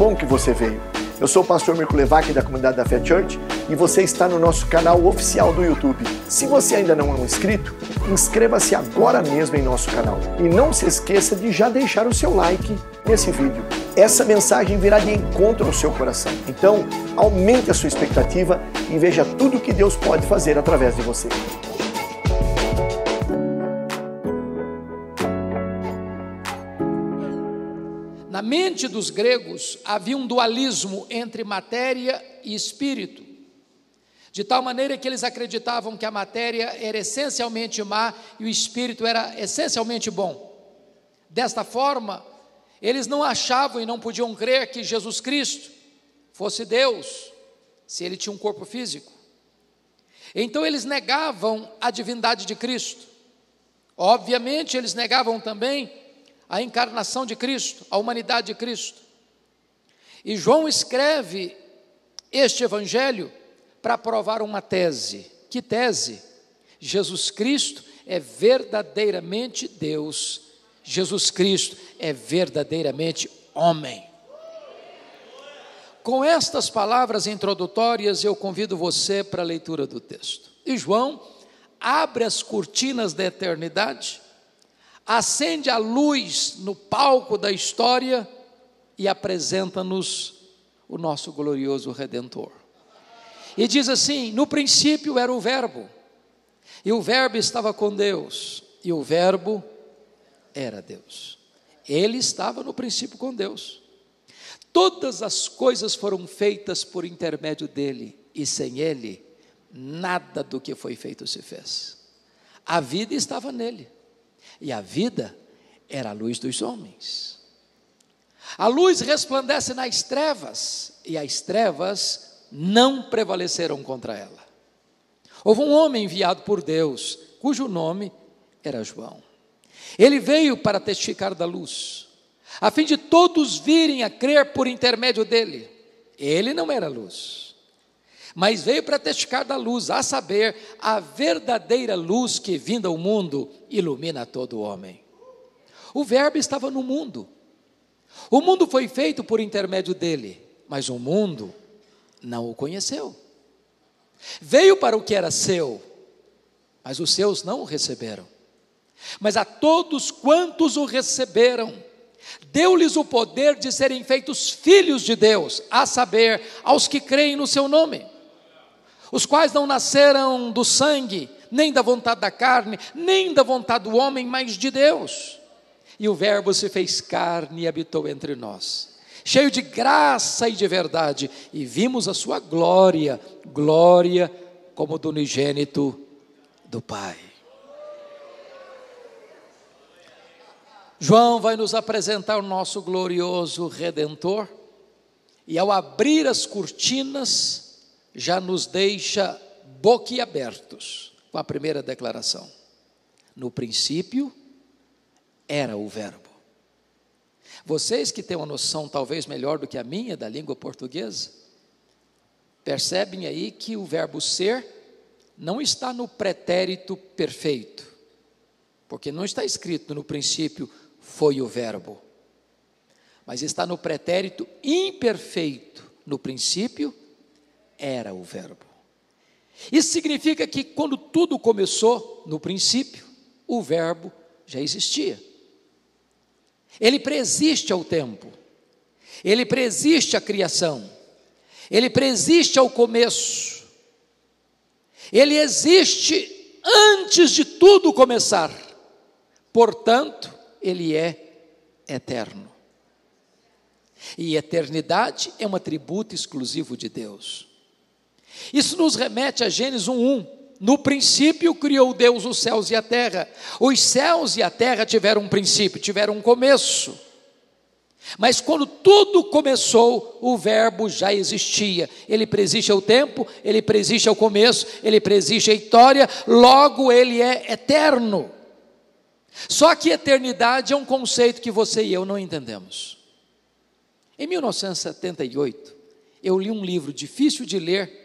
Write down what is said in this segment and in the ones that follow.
bom que você veio. Eu sou o pastor Mirko Levac da comunidade da Fé Church e você está no nosso canal oficial do YouTube. Se você ainda não é um inscrito, inscreva-se agora mesmo em nosso canal. E não se esqueça de já deixar o seu like nesse vídeo. Essa mensagem virá de encontro ao seu coração. Então, aumente a sua expectativa e veja tudo que Deus pode fazer através de você. Na mente dos gregos havia um dualismo entre matéria e espírito, de tal maneira que eles acreditavam que a matéria era essencialmente má e o espírito era essencialmente bom. Desta forma, eles não achavam e não podiam crer que Jesus Cristo fosse Deus, se ele tinha um corpo físico. Então eles negavam a divindade de Cristo. Obviamente eles negavam também a encarnação de Cristo, a humanidade de Cristo. E João escreve este evangelho para provar uma tese. Que tese? Jesus Cristo é verdadeiramente Deus. Jesus Cristo é verdadeiramente homem. Com estas palavras introdutórias, eu convido você para a leitura do texto. E João abre as cortinas da eternidade, acende a luz no palco da história e apresenta-nos o nosso glorioso Redentor. E diz assim: no princípio era o Verbo, e o Verbo estava com Deus, e o Verbo era Deus. Ele estava no princípio com Deus. Todas as coisas foram feitas por intermédio dele, e sem ele, nada do que foi feito se fez. A vida estava nele. E a vida era a luz dos homens. A luz resplandece nas trevas, e as trevas não prevaleceram contra ela. Houve um homem enviado por Deus, cujo nome era João. Ele veio para testificar da luz, a fim de todos virem a crer por intermédio dele. Ele não era luz, mas veio para testificar da luz, a saber, a verdadeira luz que, vinda ao mundo, ilumina todo homem. O Verbo estava no mundo. O mundo foi feito por intermédio dele, mas o mundo não o conheceu. Veio para o que era seu, mas os seus não o receberam. Mas a todos quantos o receberam, deu-lhes o poder de serem feitos filhos de Deus, a saber, aos que creem no seu nome, os quais não nasceram do sangue, nem da vontade da carne, nem da vontade do homem, mas de Deus. E o Verbo se fez carne e habitou entre nós, cheio de graça e de verdade, e vimos a sua glória, glória como do unigênito do Pai. João vai nos apresentar o nosso glorioso Redentor, e ao abrir as cortinas, já nos deixa boquiabertos com a primeira declaração. No princípio era o Verbo. Vocês que têm uma noção talvez melhor do que a minha da língua portuguesa, percebem aí que o verbo ser não está no pretérito perfeito, porque não está escrito no princípio foi o Verbo, mas está no pretérito imperfeito. No princípio era o Verbo. Isso significa que quando tudo começou, no princípio, o Verbo já existia. Ele preexiste ao tempo, ele preexiste à criação, ele preexiste ao começo, ele existe antes de tudo começar, portanto, ele é eterno. E eternidade é um atributo exclusivo de Deus. Isso nos remete a Gênesis 1:1. No princípio criou Deus os céus e a terra. Os céus e a terra tiveram um princípio, tiveram um começo. Mas quando tudo começou, o Verbo já existia. Ele preexiste ao tempo, ele preexiste ao começo, ele preexiste à história, logo ele é eterno. Só que eternidade é um conceito que você e eu não entendemos. Em 1978, eu li um livro difícil de ler,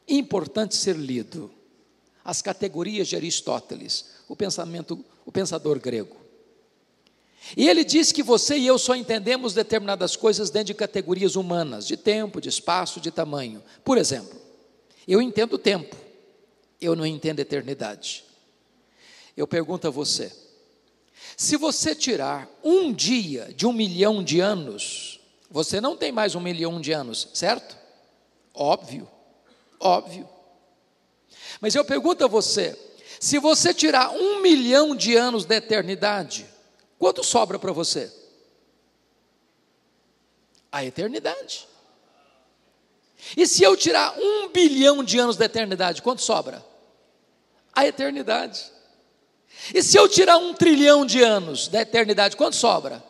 importante ser lido. As categorias de Aristóteles, o pensador grego. E ele diz que você e eu só entendemos determinadas coisas dentro de categorias humanas, de tempo, de espaço, de tamanho. Por exemplo, eu entendo tempo, eu não entendo eternidade. Eu pergunto a você, se você tirar um dia de 1 milhão de anos, você não tem mais 1 milhão de anos, certo? Óbvio, óbvio. Mas eu pergunto a você, se você tirar 1 milhão de anos da eternidade, quanto sobra para você? A eternidade. E se eu tirar 1 bilhão de anos da eternidade, quanto sobra? A eternidade. E se eu tirar 1 trilhão de anos da eternidade, quanto sobra?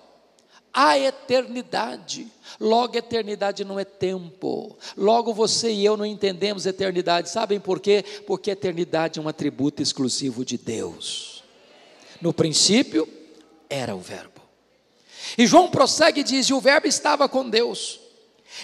A eternidade. Logo, eternidade não é tempo. Logo, você e eu não entendemos eternidade. Sabem por quê? Porque a eternidade é um atributo exclusivo de Deus. No princípio, era o Verbo. E João prossegue e diz: e o Verbo estava com Deus.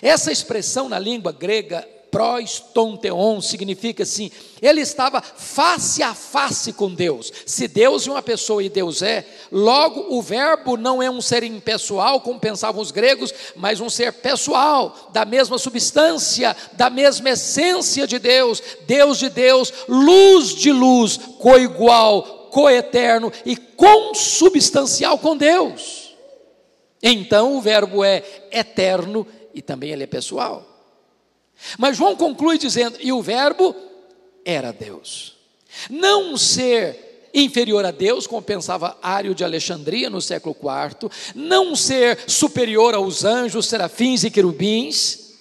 Essa expressão na língua grega, pros ton theon, significa assim, ele estava face a face com Deus. Se Deus é uma pessoa e Deus é, logo o Verbo não é um ser impessoal, como pensavam os gregos, mas um ser pessoal, da mesma substância, da mesma essência de Deus, Deus de Deus, luz de luz, coigual, coeterno e consubstancial com Deus. Então o Verbo é eterno e também ele é pessoal. Mas João conclui dizendo: e o Verbo era Deus. Não um ser inferior a Deus, como pensava Ário de Alexandria no século IV, não um ser superior aos anjos, serafins e querubins,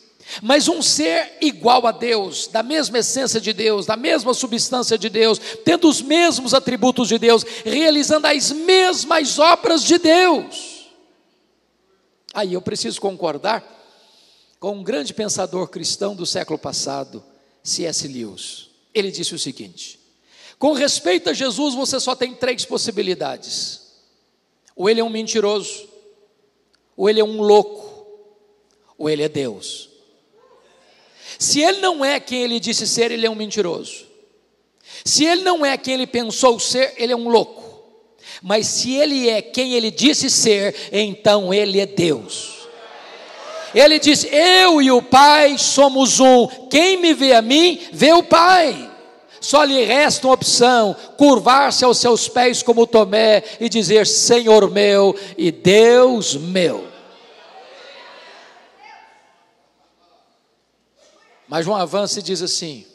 mas um ser igual a Deus, da mesma essência de Deus, da mesma substância de Deus, tendo os mesmos atributos de Deus, realizando as mesmas obras de Deus. Aí eu preciso concordar com um grande pensador cristão do século passado, C.S. Lewis. Ele disse o seguinte: com respeito a Jesus, você só tem 3 possibilidades. Ou ele é um mentiroso, ou ele é um louco, ou ele é Deus. Se ele não é quem ele disse ser, ele é um mentiroso. Se ele não é quem ele pensou ser, ele é um louco. Mas se ele é quem ele disse ser, então ele é Deus. Ele diz: eu e o Pai somos um. Quem me vê a mim, vê o Pai. Só lhe resta uma opção: curvar-se aos seus pés como Tomé e dizer: Senhor meu e Deus meu. Mas João avança e diz assim: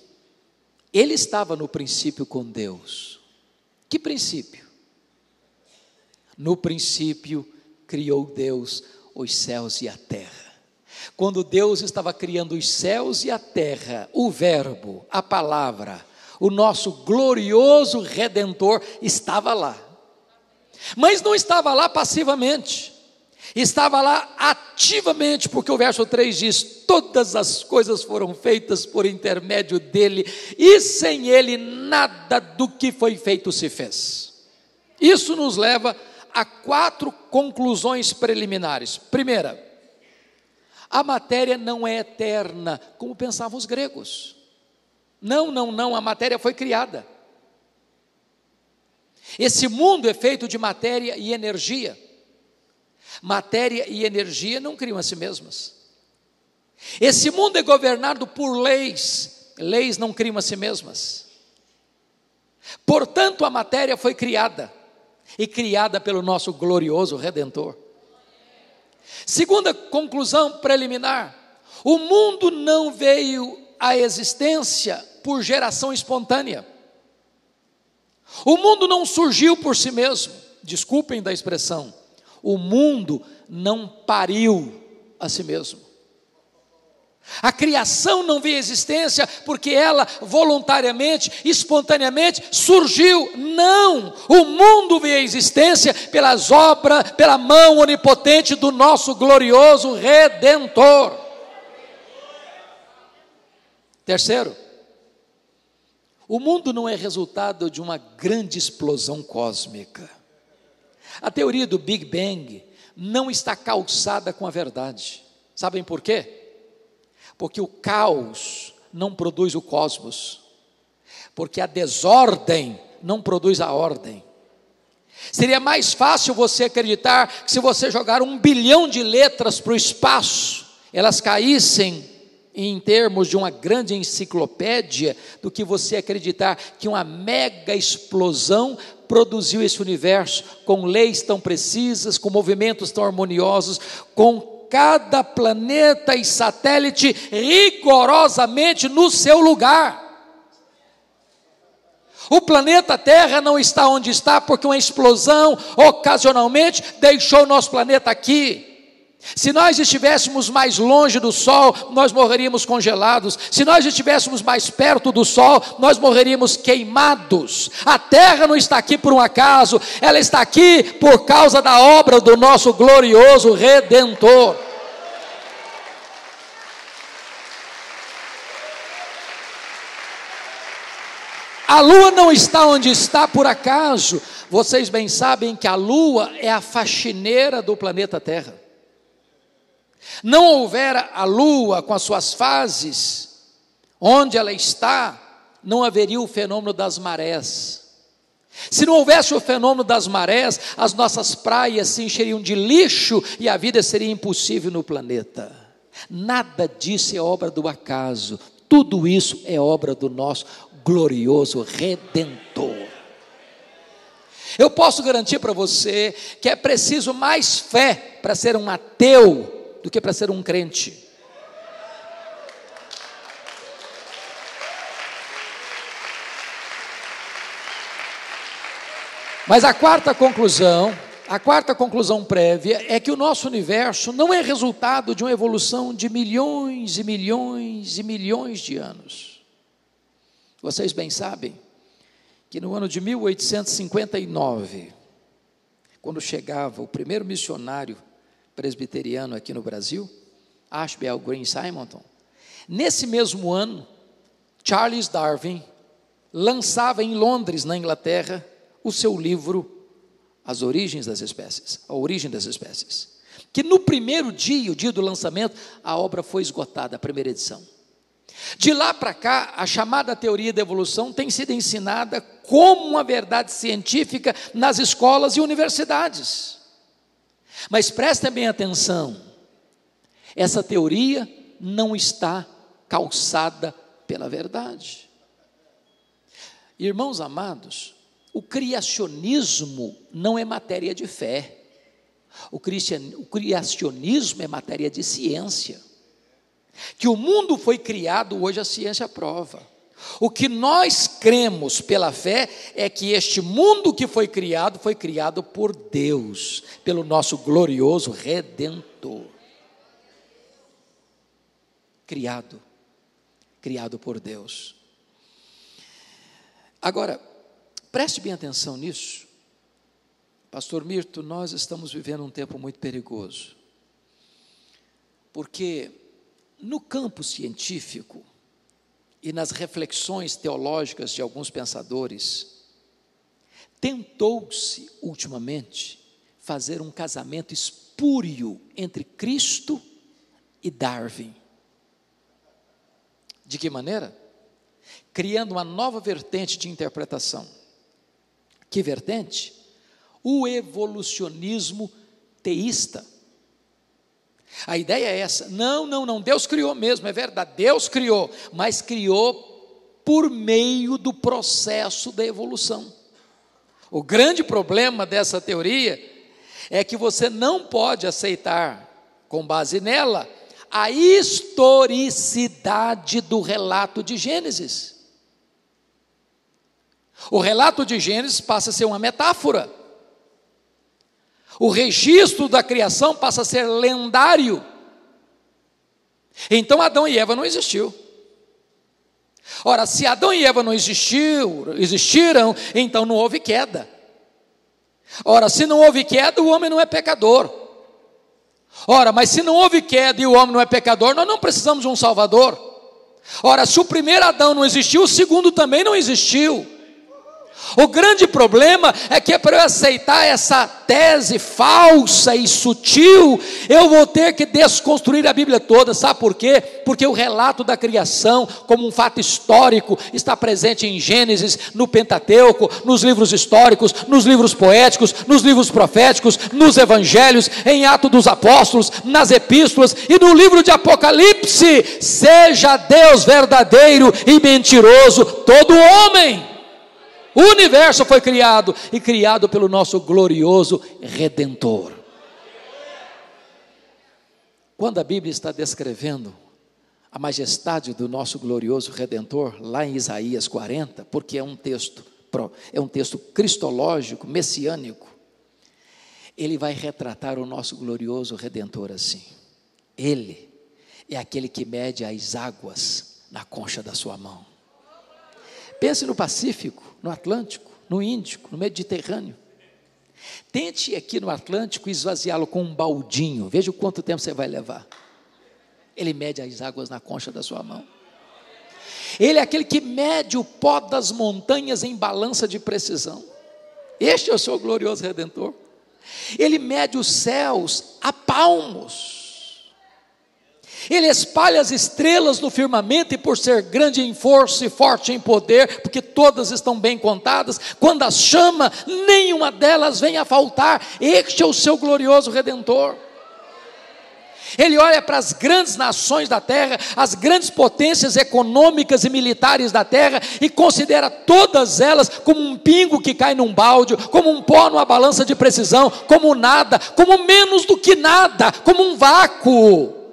ele estava no princípio com Deus. Que princípio? No princípio criou Deus os céus e a terra. Quando Deus estava criando os céus e a terra, o Verbo, a palavra, o nosso glorioso Redentor estava lá. Mas não estava lá passivamente, estava lá ativamente, porque o verso 3 diz: todas as coisas foram feitas por intermédio dele, e sem ele nada do que foi feito se fez. Isso nos leva a 4 conclusões preliminares. Primeira, a matéria não é eterna, como pensavam os gregos. Não, a matéria foi criada. Esse mundo é feito de matéria e energia. Matéria e energia não criam a si mesmas. Esse mundo é governado por leis. Leis não criam a si mesmas. Portanto, a matéria foi criada, e criada pelo nosso glorioso Redentor. Segunda conclusão preliminar: o mundo não veio à existência por geração espontânea. O mundo não surgiu por si mesmo. Desculpem da expressão. O mundo não pariu a si mesmo. A criação não veio à existência porque ela voluntariamente, espontaneamente surgiu. Não, o mundo veio à existência pelas obras, pela mão onipotente do nosso glorioso Redentor. Terceiro, o mundo não é resultado de uma grande explosão cósmica. A teoria do Big Bang não está calçada com a verdade. Sabem por quê? Porque o caos não produz o cosmos, porque a desordem não produz a ordem. Se Seria mais fácil você acreditar que se você jogar 1 bilhão de letras para o espaço, elas caíssem em termos de uma grande enciclopédia, do que você acreditar que uma mega explosão produziu esse universo, com leis tão precisas, com movimentos tão harmoniosos, com cada planeta e satélite rigorosamente no seu lugar. O planeta Terra não está onde está porque uma explosão ocasionalmente deixou o nosso planeta aqui. Se nós estivéssemos mais longe do Sol, nós morreríamos congelados. Se nós estivéssemos mais perto do Sol, nós morreríamos queimados. A Terra não está aqui por um acaso, ela está aqui por causa da obra do nosso glorioso Redentor. A Lua não está onde está por acaso. Vocês bem sabem que a Lua é a faxineira do planeta Terra. Não houvera a Lua com as suas fases, onde ela está, não haveria o fenômeno das marés. Se não houvesse o fenômeno das marés, as nossas praias se encheriam de lixo e a vida seria impossível no planeta. Nada disso é obra do acaso, tudo isso é obra do nosso glorioso Redentor. Eu posso garantir para você que é preciso mais fé para ser um ateu do que para ser um crente. Mas a quarta conclusão prévia é que o nosso universo não é resultado de uma evolução de milhões e milhões e milhões de anos. Vocês bem sabem que no ano de 1859, quando chegava o primeiro missionário presbiteriano aqui no Brasil, Ashbel Green Simonton, nesse mesmo ano, Charles Darwin lançava em Londres, na Inglaterra, o seu livro A Origem das Espécies, que no primeiro dia, o dia do lançamento, a obra foi esgotada, a primeira edição. De lá para cá, a chamada teoria da evolução tem sido ensinada como uma verdade científica nas escolas e universidades. Mas prestem bem atenção, essa teoria não está calçada pela verdade. Irmãos amados, o criacionismo não é matéria de fé, o criacionismo é matéria de ciência. Que o mundo foi criado, hoje a ciência prova. O que nós cremos pela fé é que este mundo que foi criado por Deus, pelo nosso glorioso Redentor. Criado por Deus. Agora, preste bem atenção nisso. Pastor Mirto, nós estamos vivendo um tempo muito perigoso. Porque no campo científico e nas reflexões teológicas de alguns pensadores, tentou-se ultimamente fazer um casamento espúrio entre Cristo e Darwin. De que maneira? Criando uma nova vertente de interpretação. Que vertente? O evolucionismo teísta. A ideia é essa, não, Deus criou mesmo, é verdade, Deus criou, mas criou por meio do processo da evolução. O grande problema dessa teoria é que você não pode aceitar, com base nela, a historicidade do relato de Gênesis. O relato de Gênesis passa a ser uma metáfora. O registro da criação passa a ser lendário. Então Adão e Eva não existiu. Ora, se Adão e Eva não existiram, então não houve queda. Ora, se não houve queda, o homem não é pecador. Ora, mas se não houve queda e o homem não é pecador, nós não precisamos de um Salvador. Ora, se o primeiro Adão não existiu, o segundo também não existiu. O grande problema é que para eu aceitar essa tese falsa e sutil, eu vou ter que desconstruir a Bíblia toda. Sabe por quê? Porque o relato da criação, como um fato histórico, está presente em Gênesis, no Pentateuco, nos livros históricos, nos livros poéticos, nos livros proféticos, nos evangelhos, em Atos dos Apóstolos, nas epístolas e no livro de Apocalipse. Seja Deus verdadeiro e mentiroso todo homem. O universo foi criado, e criado pelo nosso glorioso Redentor. Quando a Bíblia está descrevendo a majestade do nosso glorioso Redentor, lá em Isaías 40, porque é um texto cristológico, messiânico, ele vai retratar o nosso glorioso Redentor assim: ele é aquele que mede as águas na concha da sua mão. Pense no Pacífico, no Atlântico, no Índico, no Mediterrâneo. Tente aqui no Atlântico esvaziá-lo com um baldinho. Veja o quanto tempo você vai levar. Ele mede as águas na concha da sua mão. Ele é aquele que mede o pó das montanhas em balança de precisão. Este é o seu glorioso Redentor. Ele mede os céus a palmos. Ele espalha as estrelas no firmamento, e por ser grande em força e forte em poder, porque todas estão bem contadas, quando as chama, nenhuma delas vem a faltar. Este é o seu glorioso Redentor. Ele olha para as grandes nações da terra, as grandes potências econômicas e militares da terra, e considera todas elas como um pingo que cai num balde, como um pó numa balança de precisão, como nada, como menos do que nada, como um vácuo.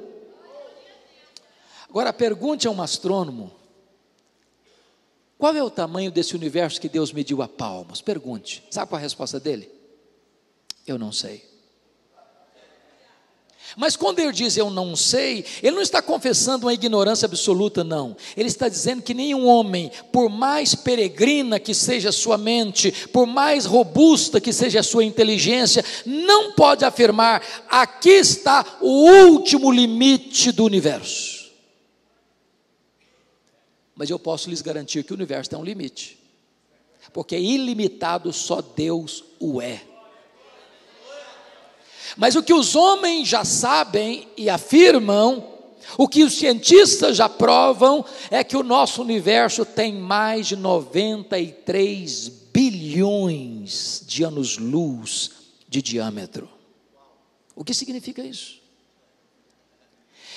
Agora pergunte a um astrônomo: qual é o tamanho desse universo que Deus mediu a palmos? Pergunte. Sabe qual é a resposta dele? Eu não sei. Mas quando ele diz eu não sei, ele não está confessando uma ignorância absoluta, não. Ele está dizendo que nenhum homem, por mais peregrina que seja a sua mente, por mais robusta que seja a sua inteligência, não pode afirmar: aqui está o último limite do universo. Mas eu posso lhes garantir que o universo tem um limite, porque ilimitado só Deus o é. Mas o que os homens já sabem e afirmam, o que os cientistas já provam, é que o nosso universo tem mais de 93 bilhões de anos-luz de diâmetro. O que significa isso?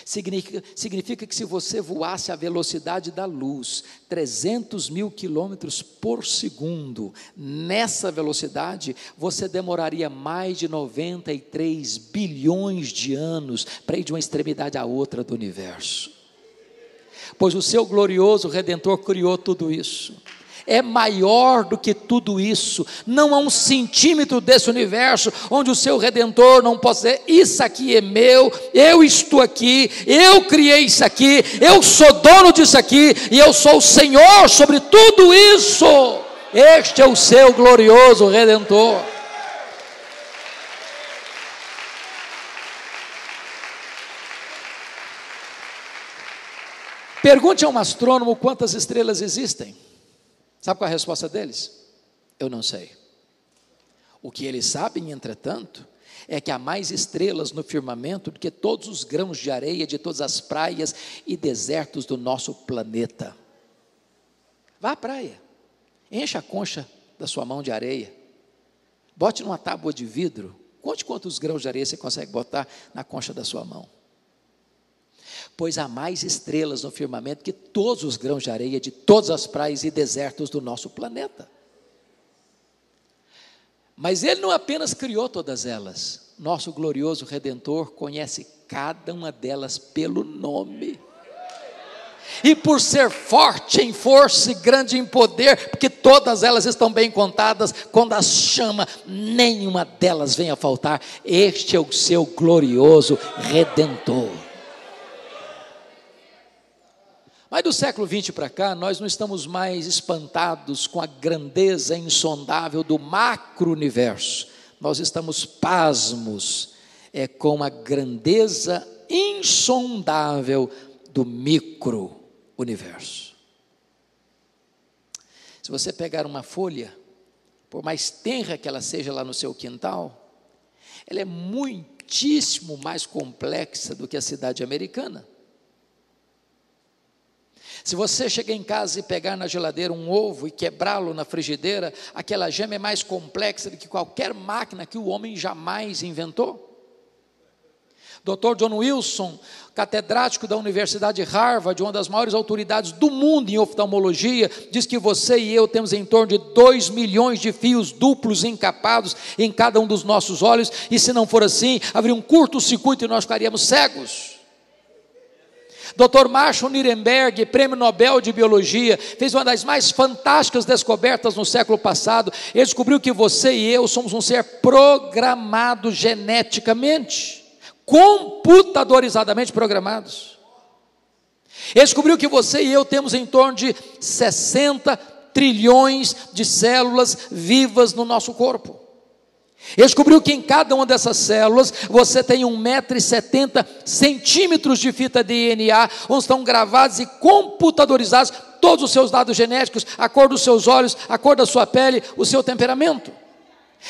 Significa que se você voasse à velocidade da luz, 300 mil quilômetros por segundo, nessa velocidade, você demoraria mais de 93 bilhões de anos para ir de uma extremidade à outra do universo. Pois o seu glorioso Redentor criou tudo isso. É maior do que tudo isso. Não há um centímetro desse universo onde o seu Redentor não possa dizer: isso aqui é meu, eu estou aqui, eu criei isso aqui, eu sou dono disso aqui, e eu sou o Senhor sobre tudo isso. Este é o seu glorioso Redentor. Pergunte a um astrônomo quantas estrelas existem. Sabe qual é a resposta deles? Eu não sei. O que eles sabem, entretanto, é que há mais estrelas no firmamento do que todos os grãos de areia de todas as praias e desertos do nosso planeta. Vá à praia, encha a concha da sua mão de areia, bote numa tábua de vidro, conte quantos grãos de areia você consegue botar na concha da sua mão. Pois há mais estrelas no firmamento que todos os grãos de areia de todas as praias e desertos do nosso planeta. Mas ele não apenas criou todas elas, nosso glorioso Redentor conhece cada uma delas pelo nome. E por ser forte em força e grande em poder, porque todas elas estão bem contadas, quando as chama, nenhuma delas vem a faltar. Este é o seu glorioso Redentor. Mas do século XX para cá, nós não estamos mais espantados com a grandeza insondável do macro-universo. Nós estamos pasmos com a grandeza insondável do micro-universo. Se você pegar uma folha, por mais tenra que ela seja lá no seu quintal, ela é muitíssimo mais complexa do que a cidade americana. Se você chegar em casa e pegar na geladeira um ovo e quebrá-lo na frigideira, aquela gema é mais complexa do que qualquer máquina que o homem jamais inventou. Dr. John Wilson, catedrático da Universidade de Harvard, uma das maiores autoridades do mundo em oftalmologia, diz que você e eu temos em torno de 2 milhões de fios duplos encapados em cada um dos nossos olhos, e se não for assim, haveria um curto-circuito e nós ficaríamos cegos. Dr. Marshall Nirenberg, prêmio Nobel de Biologia, fez uma das mais fantásticas descobertas no século passado. Ele descobriu que você e eu somos um ser programado geneticamente, computadorizadamente programados. Ele descobriu que você e eu temos em torno de 60 trilhões de células vivas no nosso corpo. Ele descobriu que em cada uma dessas células você tem 1,70 m de fita DNA, onde estão gravados e computadorizados todos os seus dados genéticos, a cor dos seus olhos, a cor da sua pele, o seu temperamento.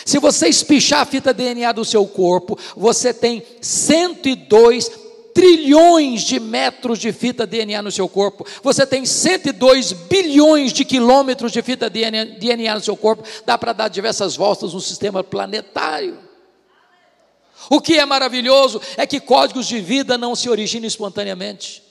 Se você espichar a fita DNA do seu corpo, você tem 102 trilhões de metros de fita DNA no seu corpo, você tem 102 bilhões de quilômetros de fita DNA no seu corpo, dá para dar diversas voltas no sistema planetário. O que é maravilhoso é que códigos de vida não se originam espontaneamente.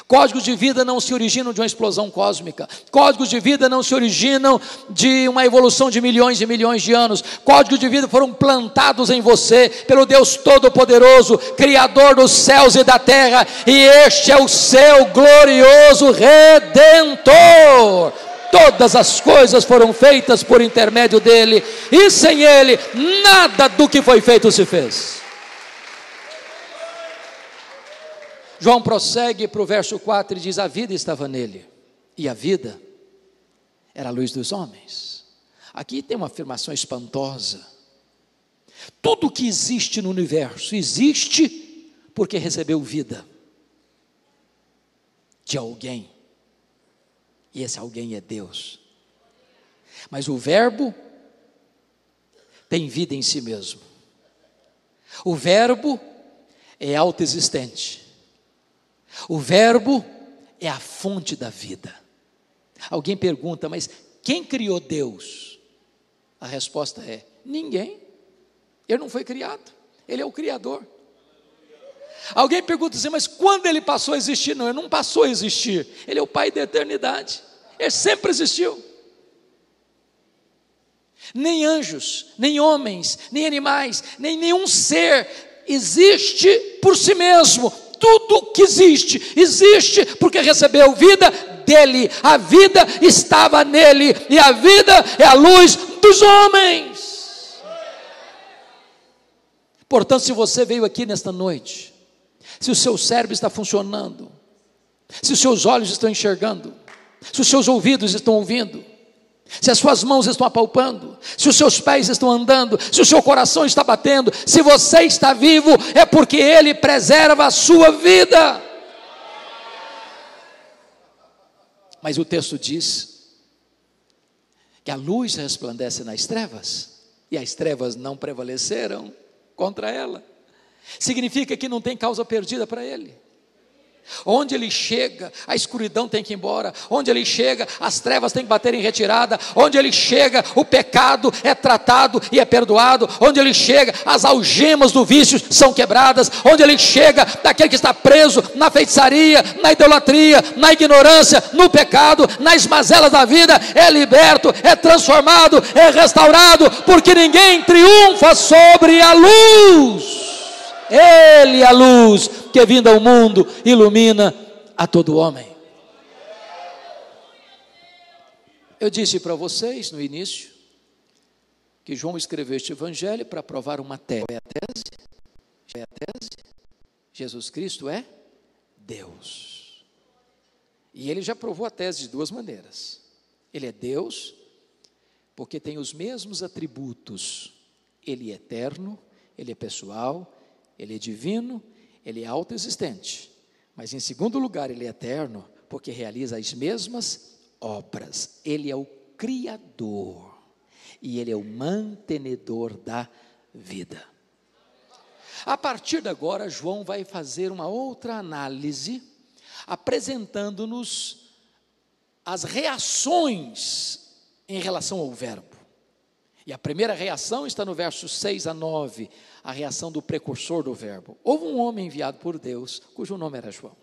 Códigos de vida não se originam de uma explosão cósmica. Códigos de vida não se originam de uma evolução de milhões e milhões de anos. Códigos de vida foram plantados em você pelo Deus Todo-Poderoso, Criador dos céus e da terra, e este é o seu glorioso Redentor. Todas as coisas foram feitas por intermédio dele, e sem ele nada do que foi feito se fez. João prossegue para o verso 4 e diz: a vida estava nele, e a vida era a luz dos homens. Aqui tem uma afirmação espantosa. Tudo que existe no universo existe porque recebeu vida de alguém, e esse alguém é Deus. Mas o verbo tem vida em si mesmo. O verbo é autoexistente. O verbo é a fonte da vida. Alguém pergunta: mas quem criou Deus? A resposta é: ninguém. Ele não foi criado, ele é o Criador. Alguém pergunta assim: mas quando ele passou a existir? Não, ele não passou a existir, ele é o Pai da eternidade, ele sempre existiu. Nem anjos, nem homens, nem animais, nem nenhum ser existe por si mesmo. Tudo que existe, existe porque recebeu vida dele. A vida estava nele, e a vida é a luz dos homens. Portanto, se você veio aqui nesta noite, se o seu cérebro está funcionando, se os seus olhos estão enxergando, se os seus ouvidos estão ouvindo, se as suas mãos estão apalpando, se os seus pés estão andando, se o seu coração está batendo, se você está vivo, é porque ele preserva a sua vida. Mas o texto diz que a luz resplandece nas trevas, e as trevas não prevaleceram contra ela. Significa que não tem causa perdida para ele. Onde ele chega, a escuridão tem que ir embora. Onde ele chega, as trevas têm que bater em retirada. Onde ele chega, o pecado é tratado e é perdoado. Onde ele chega, as algemas do vício são quebradas. Onde ele chega, daquele que está preso na feitiçaria, na idolatria, na ignorância, no pecado, nas mazelas da vida, é liberto, é transformado, é restaurado, porque ninguém triunfa sobre a luz. Ele é a luz que, vindo ao mundo, ilumina a todo homem. Eu disse para vocês no início que João escreveu este evangelho para provar uma tese. É a tese? Jesus Cristo é Deus. E ele já provou a tese de duas maneiras. Ele é Deus porque tem os mesmos atributos. Ele é eterno, ele é pessoal, ele é divino, ele é autoexistente. Mas em segundo lugar, ele é eterno porque realiza as mesmas obras. Ele é o Criador e Ele é o mantenedor da vida. A partir de agora, João vai fazer uma outra análise, apresentando-nos as reações em relação ao verbo. E a primeira reação está no verso 6 a 9, a reação do precursor do verbo. Houve um homem enviado por Deus, cujo nome era João.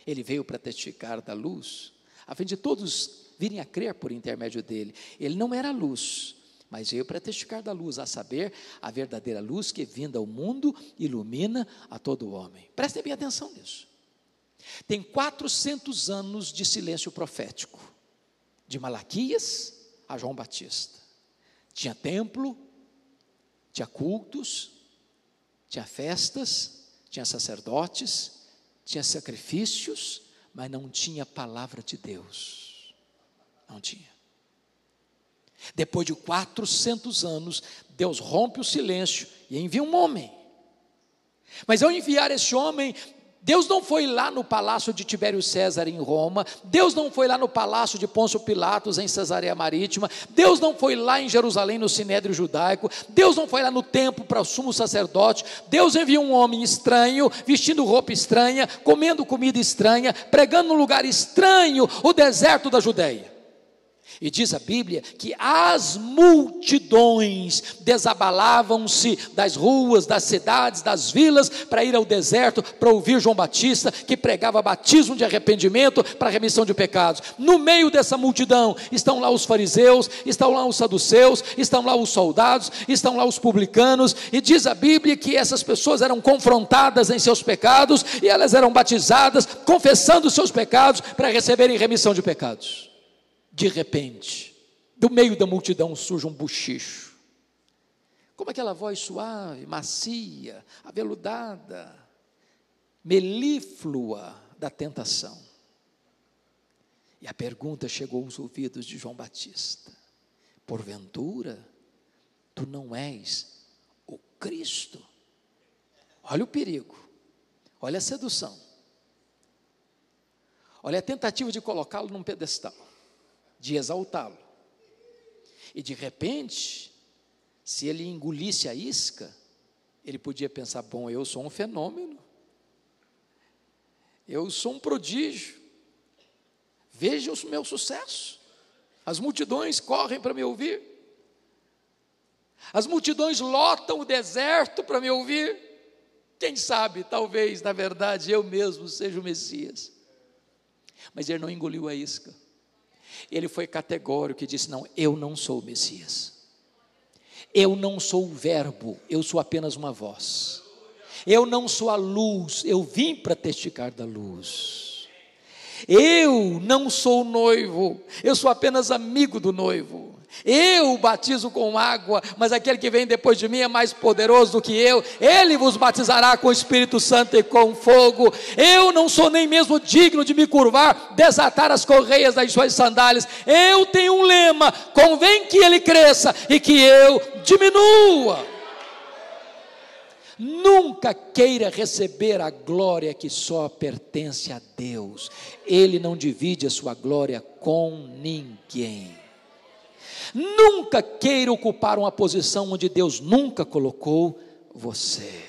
Ele veio para testificar da luz, a fim de todos virem a crer por intermédio dele. Ele não era luz, mas veio para testificar da luz, a saber, a verdadeira luz que, vinda ao mundo, ilumina a todo homem. Prestem bem atenção nisso. Tem 400 anos de silêncio profético, de Malaquias a João Batista. Tinha templo, tinha cultos, tinha festas, tinha sacerdotes, tinha sacrifícios, mas não tinha palavra de Deus. Não tinha. Depois de 400 anos, Deus rompe o silêncio e envia um homem. Mas ao enviar esse homem, Deus não foi lá no palácio de Tibério César em Roma, Deus não foi lá no palácio de Pôncio Pilatos em Cesareia Marítima, Deus não foi lá em Jerusalém no Sinédrio Judaico, Deus não foi lá no templo para o sumo sacerdote. Deus enviou um homem estranho, vestindo roupa estranha, comendo comida estranha, pregando num lugar estranho, o deserto da Judéia. E diz a Bíblia que as multidões desabalavam-se das ruas, das cidades, das vilas, para ir ao deserto, para ouvir João Batista, que pregava batismo de arrependimento para remissão de pecados. No meio dessa multidão estão lá os fariseus, estão lá os saduceus, estão lá os soldados, estão lá os publicanos, e diz a Bíblia que essas pessoas eram confrontadas em seus pecados, e elas eram batizadas, confessando os seus pecados, para receberem remissão de pecados. De repente, do meio da multidão surge um bochicho, como aquela voz suave, macia, aveludada, melíflua da tentação. E a pergunta chegou aos ouvidos de João Batista: porventura, tu não és o Cristo? Olha o perigo, olha a sedução, olha a tentativa de colocá-lo num pedestal, de exaltá-lo. E de repente, se ele engolisse a isca, ele podia pensar: bom, eu sou um fenômeno, eu sou um prodígio, veja o meu sucesso, as multidões correm para me ouvir, as multidões lotam o deserto para me ouvir. Quem sabe, talvez, na verdade, eu mesmo seja o Messias. Mas ele não engoliu a isca. Ele foi categórico e disse: não, eu não sou o Messias, eu não sou o verbo, eu sou apenas uma voz, eu não sou a luz, eu vim para testificar da luz, eu não sou o noivo, eu sou apenas amigo do noivo, eu batizo com água, mas aquele que vem depois de mim é mais poderoso do que eu, ele vos batizará com o Espírito Santo e com fogo. Eu não sou nem mesmo digno de me curvar, desatar as correias das suas sandálias. Eu tenho um lema: convém que ele cresça e que eu diminua. Nunca queira receber a glória que só pertence a Deus. Ele não divide a sua glória com ninguém. Nunca queira ocupar uma posição onde Deus nunca colocou você.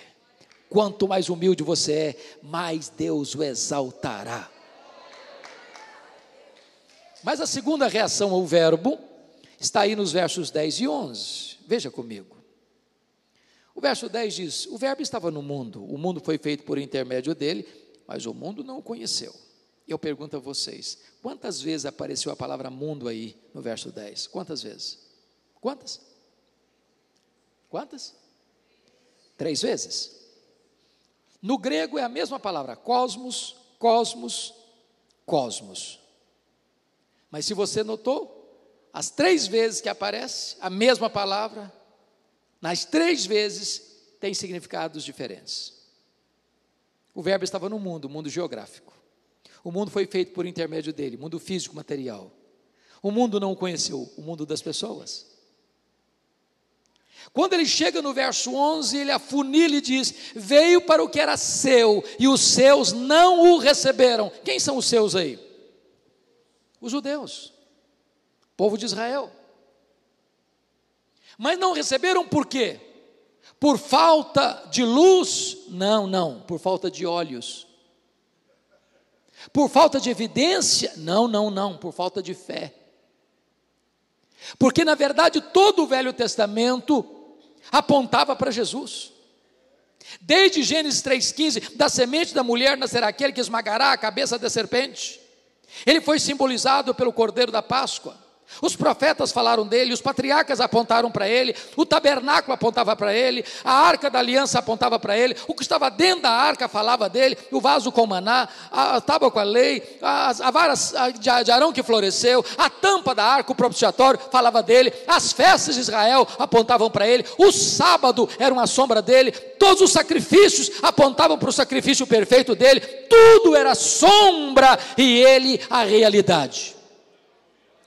Quanto mais humilde você é, mais Deus o exaltará. Mas a segunda reação ao verbo está aí nos versos 10 e 11. Veja comigo. O verso 10 diz: o verbo estava no mundo, o mundo foi feito por intermédio dele, mas o mundo não o conheceu. Eu pergunto a vocês: quantas vezes apareceu a palavra mundo aí no verso 10? Quantas vezes? Quantas? Quantas? 3 vezes. No grego é a mesma palavra, cosmos, cosmos, cosmos. Mas se você notou, as 3 vezes que aparece a mesma palavra, nas 3 vezes tem significados diferentes. O verbo estava no mundo, mundo geográfico. O mundo foi feito por intermédio dele, mundo físico, material. O mundo não o conheceu, o mundo das pessoas. Quando ele chega no verso 11, ele afunila e diz: veio para o que era seu, e os seus não o receberam. Quem são os seus aí? Os judeus. povo de Israel. Mas não receberam por quê? Por falta de luz? Não, por falta de olhos. Por falta de evidência? Não, por falta de fé. Porque na verdade todo o Velho Testamento apontava para Jesus. Desde Gênesis 3,15, da semente da mulher nascerá aquele que esmagará a cabeça da serpente. Ele foi simbolizado pelo Cordeiro da Páscoa. Os profetas falaram dele, os patriarcas apontaram para ele, o tabernáculo apontava para ele, a arca da aliança apontava para ele, o que estava dentro da arca falava dele, o vaso com maná, a tábua com a lei, a vara de Arão que floresceu, a tampa da arca, o propiciatório, falava dele, as festas de Israel apontavam para ele, o sábado era uma sombra dele, todos os sacrifícios apontavam para o sacrifício perfeito dele, tudo era sombra e ele a realidade.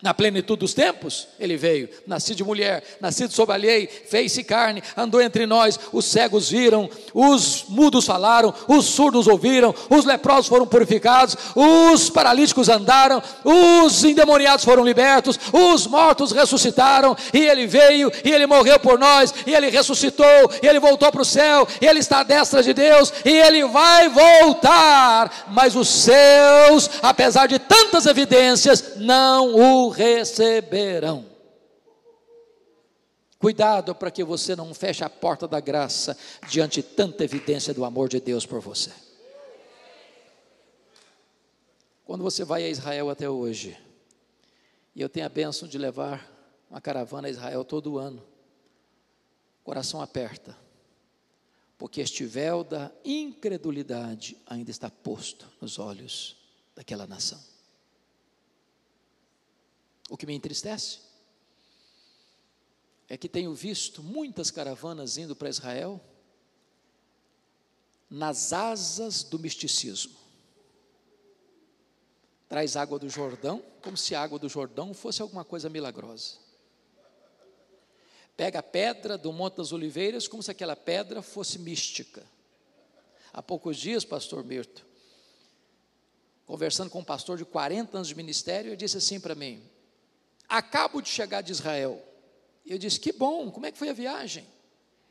Na plenitude dos tempos, ele veio, nascido de mulher, nascido sob a lei, fez-se carne, andou entre nós, os cegos viram, os mudos falaram, os surdos ouviram, os leprosos foram purificados, os paralíticos andaram, os endemoniados foram libertos, os mortos ressuscitaram, e ele veio, e ele morreu por nós, e ele ressuscitou, e ele voltou para o céu, e ele está à destra de Deus, e ele vai voltar, mas os seus, apesar de tantas evidências, não o receberão. Cuidado para que você não feche a porta da graça diante de tanta evidência do amor de Deus por você. Quando você vai a Israel até hoje, e eu tenho a bênção de levar uma caravana a Israel todo ano, o coração aperta, porque este véu da incredulidade ainda está posto nos olhos daquela nação. O que me entristece é que tenho visto muitas caravanas indo para Israel nas asas do misticismo. Traz água do Jordão, como se a água do Jordão fosse alguma coisa milagrosa. Pega a pedra do Monte das Oliveiras, como se aquela pedra fosse mística. Há poucos dias, pastor Mirto, conversando com um pastor de 40 anos de ministério, ele disse assim para mim: acabo de chegar de Israel. Eu disse: que bom, como é que foi a viagem?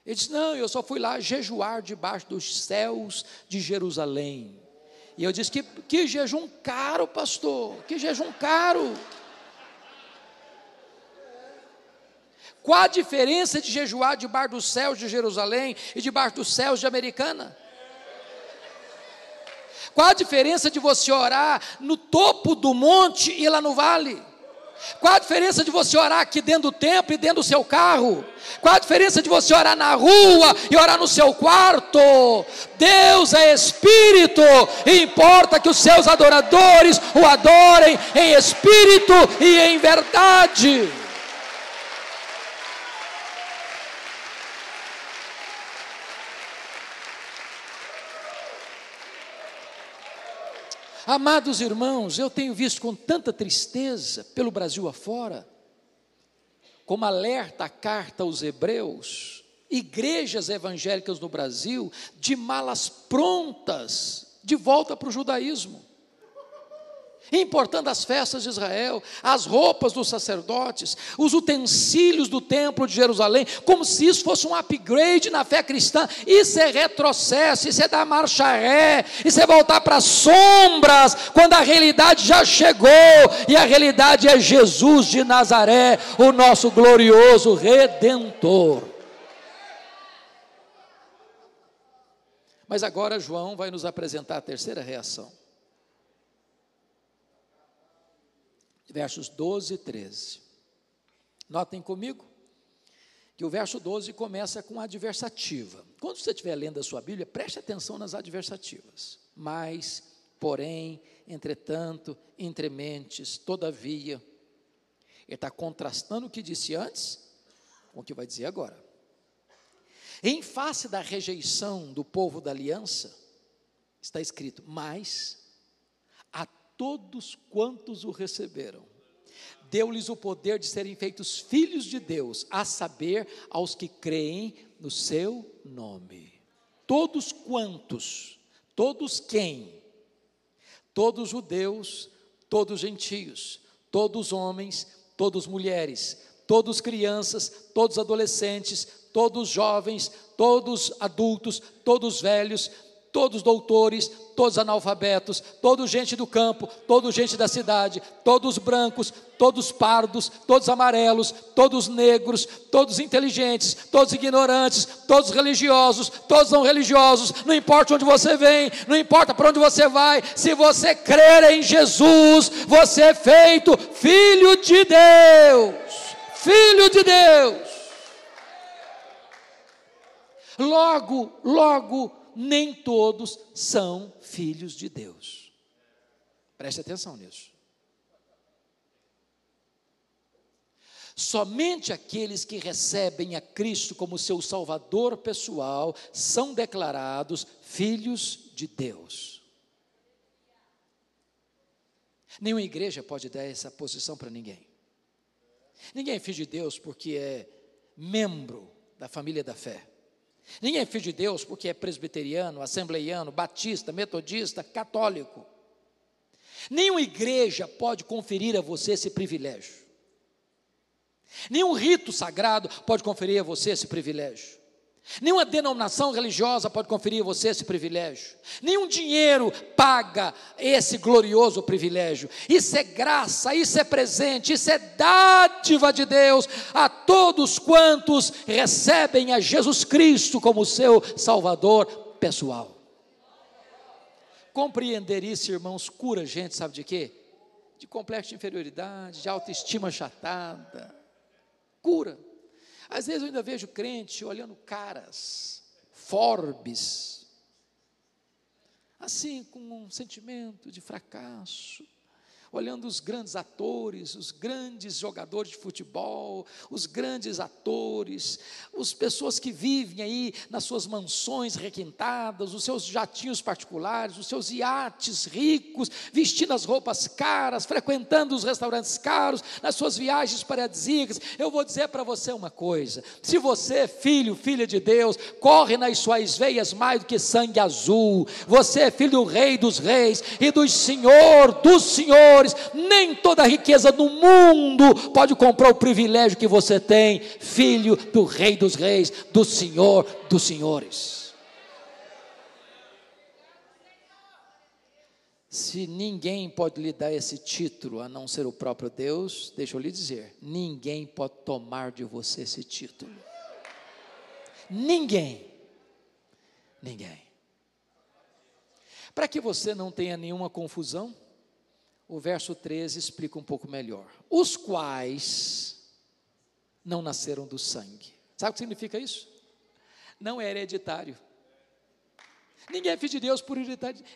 Ele disse: não, eu só fui lá jejuar debaixo dos céus de Jerusalém. E eu disse: que jejum caro, pastor, que jejum caro. Qual a diferença de jejuar debaixo dos céus de Jerusalém e debaixo dos céus de Americana? Qual a diferença de você orar no topo do monte e lá no vale? Qual a diferença de você orar aqui dentro do templo e dentro do seu carro? Qual a diferença de você orar na rua e orar no seu quarto? Deus é Espírito, e importa que os seus adoradores o adorem em Espírito e em verdade. Amados irmãos, eu tenho visto com tanta tristeza pelo Brasil afora, como alerta a carta aos Hebreus, igrejas evangélicas no Brasil de malas prontas de volta para o judaísmo, importando as festas de Israel, as roupas dos sacerdotes, os utensílios do templo de Jerusalém, como se isso fosse um upgrade na fé cristã. Isso é retrocesso, isso é dar marcha ré, isso é voltar para as sombras, quando a realidade já chegou, e a realidade é Jesus de Nazaré, o nosso glorioso Redentor. Mas agora João vai nos apresentar a terceira reação. Versos 12 e 13. Notem comigo que o verso 12 começa com adversativa. Quando você estiver lendo a sua Bíblia, preste atenção nas adversativas. Mas, porém, entretanto, entrementes, todavia. Ele está contrastando o que disse antes com o que vai dizer agora. Em face da rejeição do povo da aliança, está escrito: mas a todos quantos o receberam, deu-lhes o poder de serem feitos filhos de Deus, a saber, aos que creem no seu nome. Todos quantos? Todos quem? Todos judeus, todos gentios, todos homens, todos mulheres, todos crianças, todos adolescentes, todos jovens, todos adultos, todos velhos, todos doutores, todos analfabetos, todos gente do campo, todos gente da cidade, todos brancos, todos pardos, todos amarelos, todos negros, todos inteligentes, todos ignorantes, todos religiosos, todos não religiosos, não importa onde você vem, não importa para onde você vai, se você crer em Jesus, você é feito filho de Deus, filho de Deus. Logo, nem todos são filhos de Deus. Preste atenção nisso. Somente aqueles que recebem a Cristo como seu Salvador pessoal são declarados filhos de Deus. Nenhuma igreja pode dar essa posição para ninguém. Ninguém é filho de Deus porque é membro da família da fé. Ninguém é filho de Deus porque é presbiteriano, assembleiano, batista, metodista, católico. Nenhuma igreja pode conferir a você esse privilégio. Nenhum rito sagrado pode conferir a você esse privilégio. Nenhuma denominação religiosa pode conferir a você esse privilégio. Nenhum dinheiro paga esse glorioso privilégio. Isso é graça, isso é presente, isso é dádiva de Deus a todos quantos recebem a Jesus Cristo como seu Salvador pessoal. Compreender isso, irmãos, cura gente, sabe de quê? De complexo de inferioridade, de autoestima achatada. Cura. Às vezes eu ainda vejo crente olhando caras, Forbes, assim com um sentimento de fracasso, olhando os grandes atores, os grandes jogadores de futebol, os grandes atores, as pessoas que vivem aí nas suas mansões requintadas, os seus jatinhos particulares, os seus iates ricos, vestindo as roupas caras, frequentando os restaurantes caros, nas suas viagens paradisíacas. Eu vou dizer para você uma coisa: se você é filho, filha de Deus, corre nas suas veias mais do que sangue azul. Você é filho do Rei dos Reis e do Senhor dos Senhores. Nem toda a riqueza do mundo pode comprar o privilégio que você tem, filho do Rei dos Reis, do Senhor dos Senhores. Se ninguém pode lhe dar esse título a não ser o próprio Deus, deixa eu lhe dizer, ninguém pode tomar de você esse título. Ninguém. Para que você não tenha nenhuma confusão, o verso 13 explica um pouco melhor. Os quais não nasceram do sangue. Sabe o que significa isso? Não é hereditário. Ninguém é filho de Deus por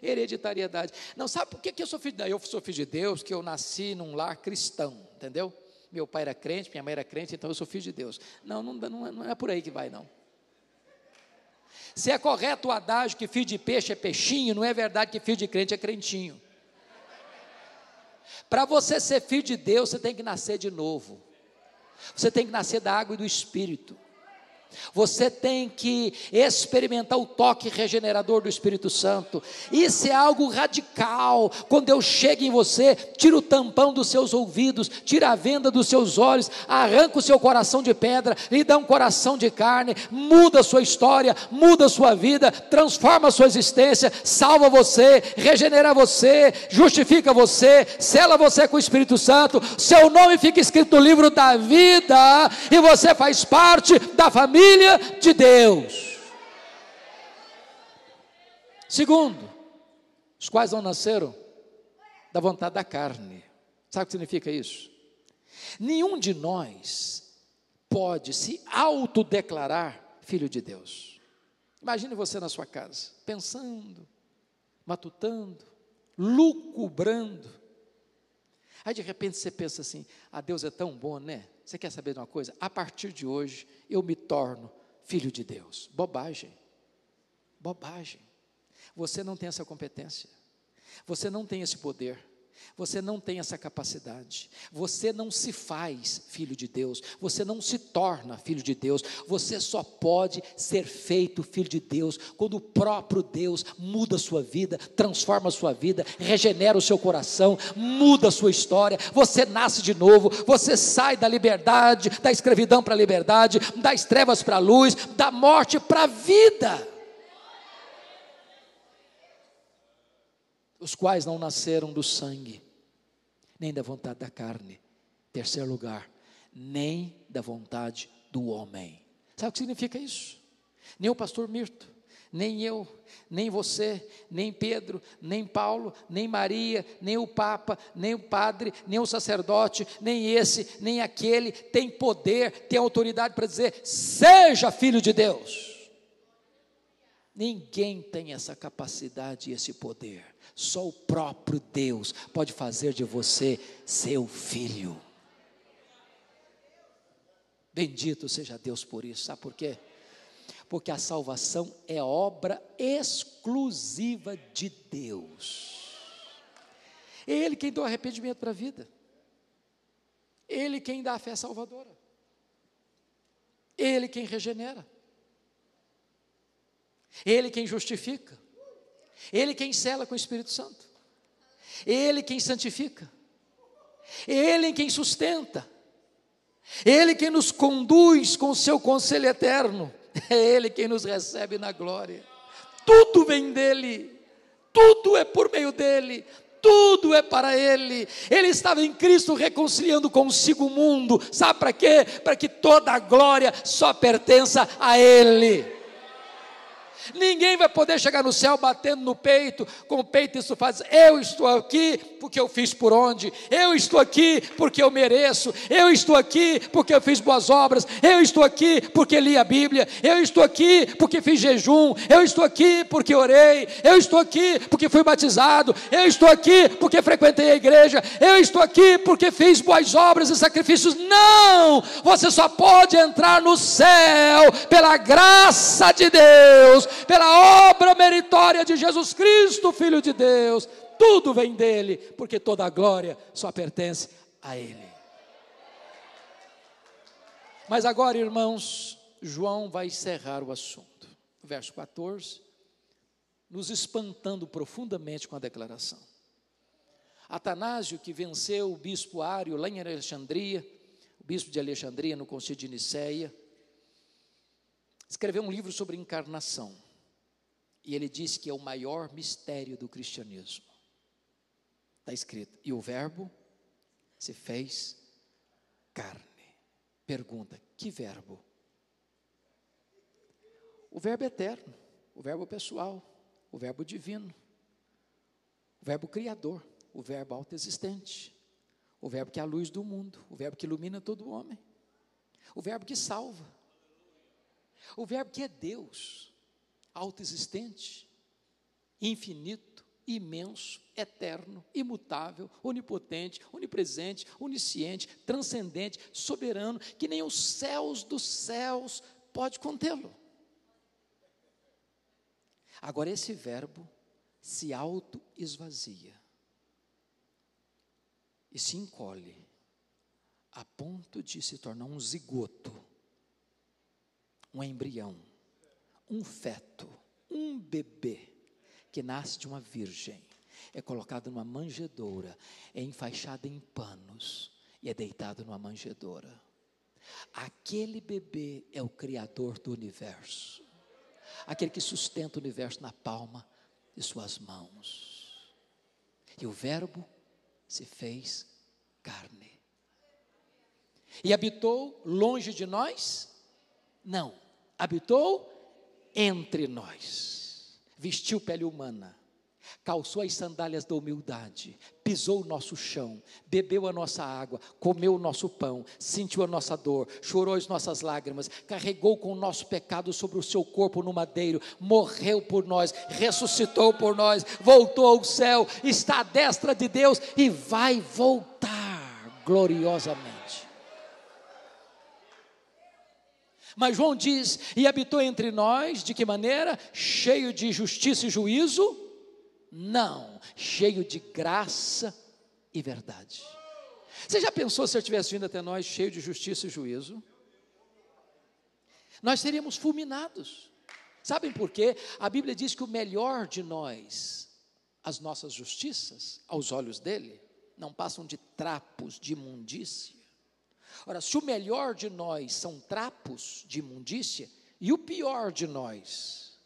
hereditariedade. Não, sabe por que eu sou filho de Deus? Eu sou filho de Deus porque eu nasci num lar cristão, entendeu? Meu pai era crente, minha mãe era crente, então eu sou filho de Deus. Não é por aí que vai, não. Se é correto o adágio que filho de peixe é peixinho, não é verdade que filho de crente é crentinho. Para você ser filho de Deus, você tem que nascer de novo. Você tem que nascer da água e do Espírito. Você tem que experimentar o toque regenerador do Espírito Santo. Isso é algo radical. Quando Deus chega em você, tira o tampão dos seus ouvidos, tira a venda dos seus olhos, arranca o seu coração de pedra, lhe dá um coração de carne, muda a sua história, muda a sua vida, transforma a sua existência, salva você, regenera você, justifica você, sela você com o Espírito Santo, seu nome fica escrito no livro da vida, e você faz parte da família de Deus. Segundo, os quais não nasceram da vontade da carne. Sabe o que significa isso? Nenhum de nós pode se autodeclarar filho de Deus. Imagine você na sua casa, pensando, matutando, lucubrando. Aí de repente você pensa assim: ah, Deus é tão bom, né? Você quer saber de uma coisa? A partir de hoje eu me torno filho de Deus. Bobagem. Você não tem essa competência. Você não tem esse poder. Você não tem essa capacidade. Você não se faz filho de Deus. Você não se torna filho de Deus. Você só pode ser feito filho de Deus quando o próprio Deus muda a sua vida, transforma a sua vida, regenera o seu coração, muda a sua história. Você nasce de novo. Você sai da liberdade, da escravidão para a liberdade, das trevas para a luz, da morte para a vida. Os quais não nasceram do sangue, nem da vontade da carne. Terceiro lugar, nem da vontade do homem. Sabe o que significa isso? Nem o pastor Mirto, nem eu, nem você, nem Pedro, nem Paulo, nem Maria, nem o Papa, nem o padre, nem o sacerdote, nem esse, nem aquele, tem poder, tem autoridade para dizer, seja filho de Deus. Ninguém tem essa capacidade e esse poder. Só o próprio Deus pode fazer de você seu filho. Bendito seja Deus por isso. Sabe por quê? Porque a salvação é obra exclusiva de Deus. É Ele quem dá o arrependimento para a vida. Ele quem dá a fé salvadora. Ele quem regenera. Ele quem justifica. Ele quem sela com o Espírito Santo. Ele quem santifica. Ele quem sustenta. Ele quem nos conduz com o seu conselho eterno. É Ele quem nos recebe na glória. Tudo vem dEle. Tudo é por meio dEle. Tudo é para Ele. Ele estava em Cristo reconciliando consigo o mundo. Sabe para quê? Para que toda a glória só pertença a Ele. Ninguém vai poder chegar no céu batendo no peito, com o peito isso faz, eu estou aqui porque eu fiz por onde, eu estou aqui porque eu mereço, eu estou aqui porque eu fiz boas obras, eu estou aqui porque li a Bíblia, eu estou aqui porque fiz jejum, eu estou aqui porque orei, eu estou aqui porque fui batizado, eu estou aqui porque frequentei a igreja, eu estou aqui porque fiz boas obras e sacrifícios. Não, você só pode entrar no céu pela graça de Deus, pela obra meritória de Jesus Cristo, Filho de Deus. Tudo vem dele, porque toda a glória só pertence a Ele. Mas agora, irmãos, João vai encerrar o assunto. Verso 14, nos espantando profundamente com a declaração. Atanásio, que venceu o bispo Ário lá em Alexandria, o bispo de Alexandria no concílio de Niceia, escreveu um livro sobre encarnação. E ele disse que é o maior mistério do cristianismo. Está escrito, e o verbo se fez carne. Pergunta, que verbo? O verbo eterno, o verbo pessoal, o verbo divino, o verbo criador, o verbo autoexistente, o verbo que é a luz do mundo, o verbo que ilumina todo homem, o verbo que salva, o verbo que é Deus, autoexistente, infinito, imenso, eterno, imutável, onipotente, onipresente, onisciente, transcendente, soberano, que nem os céus dos céus pode contê-lo. Agora esse verbo se auto-esvazia e se encolhe a ponto de se tornar um zigoto, um embrião, um feto, um bebê que nasce de uma virgem, é colocado numa manjedoura, é enfaixado em panos e é deitado numa manjedoura. Aquele bebê é o Criador do universo, aquele que sustenta o universo na palma de suas mãos. E o verbo se fez carne. E habitou longe de nós? Não, habitou entre nós, vestiu pele humana, calçou as sandálias da humildade, pisou o nosso chão, bebeu a nossa água, comeu o nosso pão, sentiu a nossa dor, chorou as nossas lágrimas, carregou com o nosso pecado sobre o seu corpo no madeiro, morreu por nós, ressuscitou por nós, voltou ao céu, está à destra de Deus e vai voltar gloriosamente. Mas João diz, e habitou entre nós, de que maneira? Cheio de justiça e juízo? Não, cheio de graça e verdade. Você já pensou se eu tivesse vindo até nós cheio de justiça e juízo? Nós seríamos fulminados. Sabem por quê? A Bíblia diz que o melhor de nós, as nossas justiças, aos olhos dele, não passam de trapos de imundícia. Ora, se o melhor de nós são trapos de imundícia, e o pior de nós,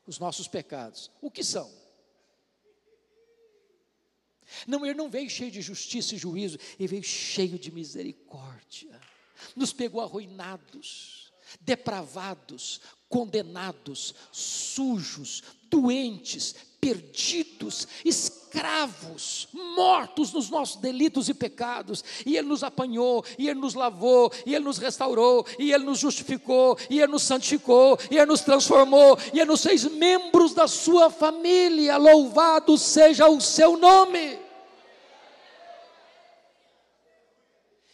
os nossos pecados, o que são? Não, ele não veio cheio de justiça e juízo, ele veio cheio de misericórdia. Nos pegou arruinados, depravados, condenados, sujos, doentes, perdidos, escravos, mortos nos nossos delitos e pecados, e Ele nos apanhou, e Ele nos lavou, e Ele nos restaurou, e Ele nos justificou, e Ele nos santificou, e Ele nos transformou, e Ele nos fez membros da sua família. Louvado seja o seu nome.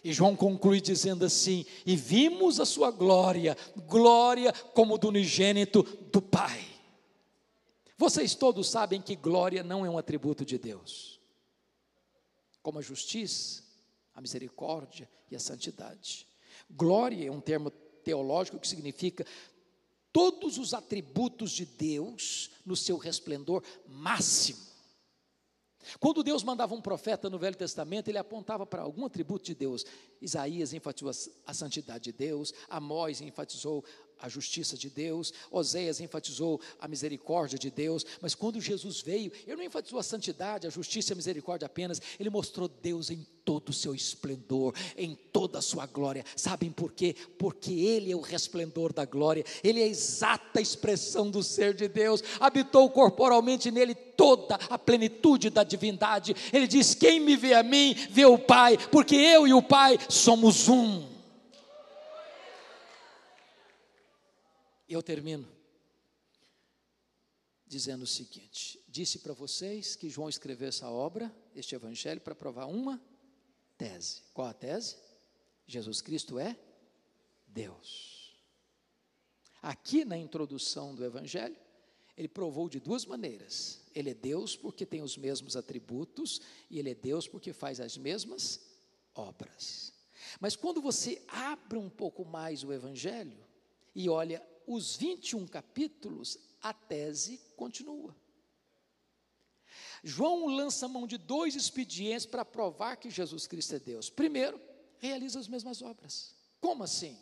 E João conclui dizendo assim: e vimos a sua glória, glória como do unigênito do Pai. Vocês todos sabem que glória não é um atributo de Deus, como a justiça, a misericórdia e a santidade. Glória é um termo teológico que significa todos os atributos de Deus no seu resplendor máximo. Quando Deus mandava um profeta no Velho Testamento, ele apontava para algum atributo de Deus. Isaías enfatizou a santidade de Deus, Amós enfatizou a justiça de Deus, Oséias enfatizou a misericórdia de Deus. Mas quando Jesus veio, ele não enfatizou a santidade, a justiça e a misericórdia apenas, ele mostrou Deus em todo o seu esplendor, em toda a sua glória. Sabem por quê? Porque Ele é o resplendor da glória, Ele é a exata expressão do ser de Deus, habitou corporalmente nele toda a plenitude da divindade. Ele diz: quem me vê a mim, vê o Pai, porque eu e o Pai somos um. Eu termino dizendo o seguinte: disse para vocês que João escreveu essa obra, este evangelho, para provar uma tese. Qual a tese? Jesus Cristo é Deus. Aqui na introdução do evangelho, ele provou de duas maneiras. Ele é Deus porque tem os mesmos atributos, e ele é Deus porque faz as mesmas obras. Mas quando você abre um pouco mais o evangelho e olha os 21 capítulos, a tese continua. João lança mão de dois expedientes para provar que Jesus Cristo é Deus. Primeiro, realiza as mesmas obras. Como assim?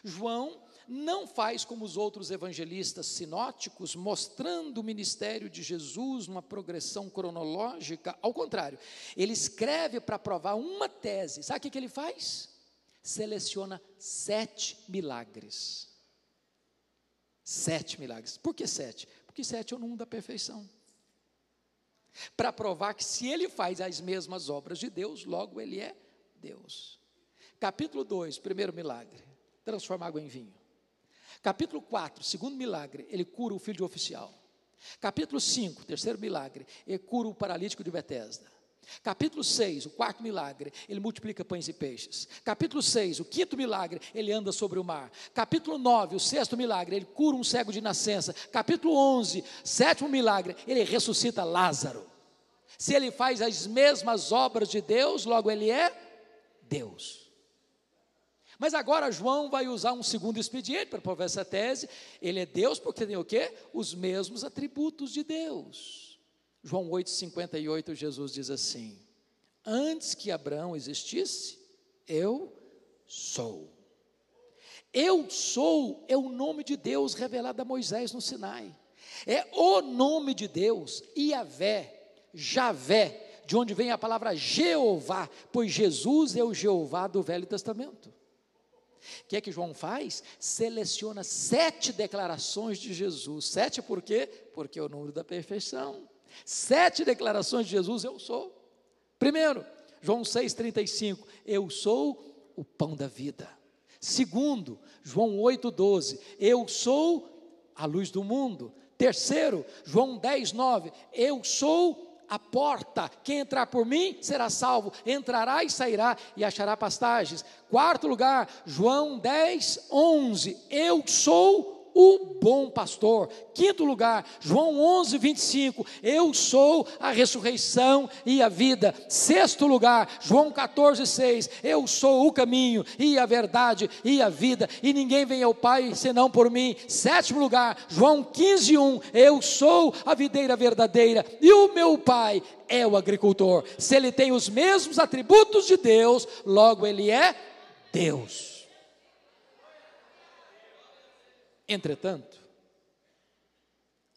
João não faz como os outros evangelistas sinóticos, mostrando o ministério de Jesus numa progressão cronológica. Ao contrário, ele escreve para provar uma tese. Sabe o que ele faz? Seleciona 7 milagres. 7 milagres. Por que 7? Porque 7 é o número da perfeição. Para provar que se ele faz as mesmas obras de Deus, logo ele é Deus. Capítulo 2, primeiro milagre, transforma água em vinho. Capítulo 4, segundo milagre, ele cura o filho de oficial. Capítulo 5, terceiro milagre, ele cura o paralítico de Betesda. Capítulo 6, o quarto milagre, ele multiplica pães e peixes. Capítulo 6, o quinto milagre, ele anda sobre o mar. Capítulo 9, o sexto milagre, ele cura um cego de nascença. Capítulo 11, sétimo milagre, ele ressuscita Lázaro. Se ele faz as mesmas obras de Deus, logo ele é Deus. Mas agora João vai usar um segundo expediente para provar essa tese. Ele é Deus porque tem o quê? Os mesmos atributos de Deus. João 8,58, Jesus diz assim: antes que Abraão existisse, eu sou. Eu sou é o nome de Deus revelado a Moisés no Sinai. É o nome de Deus, Iavé, Javé, de onde vem a palavra Jeová, pois Jesus é o Jeová do Velho Testamento. O que é que João faz? Seleciona 7 declarações de Jesus. 7 por quê? Porque é o número da perfeição. 7 declarações de Jesus: eu sou. Primeiro, João 6,35, eu sou o pão da vida. Segundo, João 8,12, eu sou a luz do mundo. Terceiro, João 10,9, eu sou a porta, quem entrar por mim será salvo, entrará e sairá e achará pastagens. Quarto lugar, João 10,11, eu sou o bom pastor. Quinto lugar, João 11, 25, eu sou a ressurreição e a vida. Sexto lugar, João 14, 6, eu sou o caminho e a verdade e a vida, e ninguém vem ao Pai senão por mim. Sétimo lugar, João 15, 1, eu sou a videira verdadeira e o meu Pai é o agricultor. Se ele tem os mesmos atributos de Deus, logo ele é Deus. Entretanto,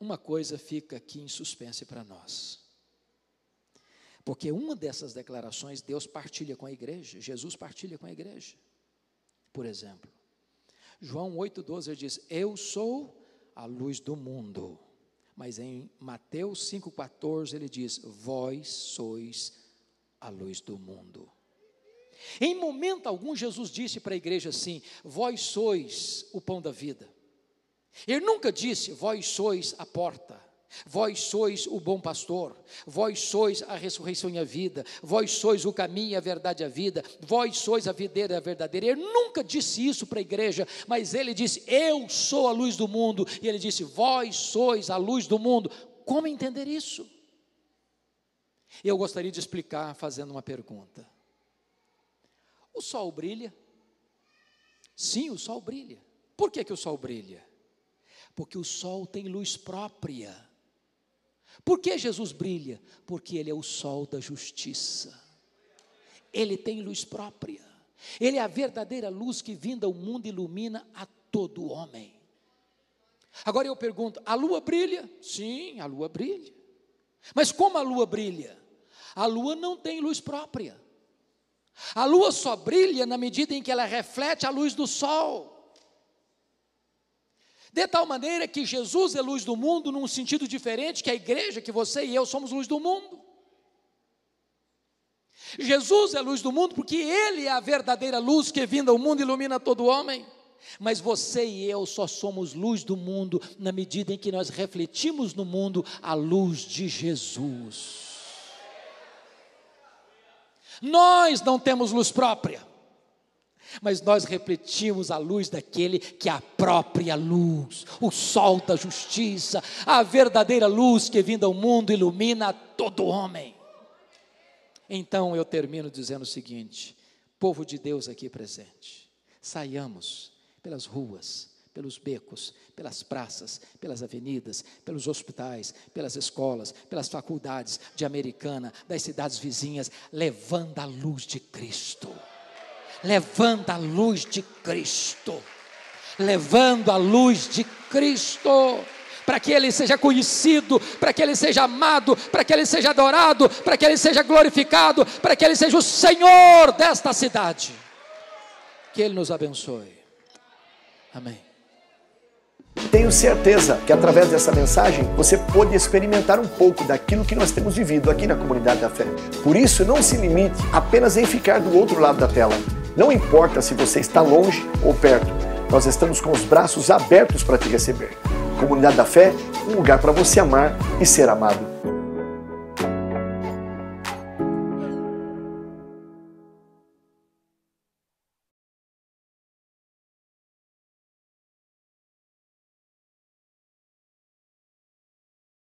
uma coisa fica aqui em suspense para nós, porque uma dessas declarações Deus partilha com a igreja, Jesus partilha com a igreja. Por exemplo, João 8,12 ele diz, eu sou a luz do mundo, mas em Mateus 5,14 ele diz, vós sois a luz do mundo. Em momento algum Jesus disse para a igreja assim, vós sois o pão da vida. Ele nunca disse, vós sois a porta, vós sois o bom pastor, vós sois a ressurreição e a vida, vós sois o caminho, a verdade e a vida, vós sois a videira verdadeira. Ele nunca disse isso para a igreja, mas ele disse, eu sou a luz do mundo, e ele disse, vós sois a luz do mundo. Como entender isso? Eu gostaria de explicar fazendo uma pergunta. O sol brilha? Sim, o sol brilha. Por que o sol brilha? Porque o sol tem luz própria. Por que Jesus brilha? Porque ele é o sol da justiça. Ele tem luz própria. Ele é a verdadeira luz que vinda ao mundo ilumina a todo homem. Agora eu pergunto, a lua brilha? Sim, a lua brilha. Mas como a lua brilha? A lua não tem luz própria. A lua só brilha na medida em que ela reflete a luz do sol. De tal maneira que Jesus é luz do mundo num sentido diferente que a igreja, que você e eu somos luz do mundo. Jesus é luz do mundo porque Ele é a verdadeira luz que vinda ao mundo ilumina todo homem. Mas você e eu só somos luz do mundo na medida em que nós refletimos no mundo a luz de Jesus. Nós não temos luz própria, mas nós refletimos a luz daquele que é a própria luz, o sol da justiça, a verdadeira luz que vinda ao mundo ilumina todo homem. Então eu termino dizendo o seguinte, povo de Deus aqui presente, saiamos pelas ruas, pelos becos, pelas praças, pelas avenidas, pelos hospitais, pelas escolas, pelas faculdades de Americana, das cidades vizinhas, levando a luz de Cristo. Levando a luz de Cristo, levando a luz de Cristo, para que Ele seja conhecido, para que Ele seja amado, para que Ele seja adorado, para que Ele seja glorificado, para que Ele seja o Senhor desta cidade. Que Ele nos abençoe. Amém. Tenho certeza que através dessa mensagem você pôde experimentar um pouco daquilo que nós temos vivido aqui na Comunidade da Fé. Por isso, não se limite apenas em ficar do outro lado da tela. Não importa se você está longe ou perto, nós estamos com os braços abertos para te receber. Comunidade da Fé, um lugar para você amar e ser amado.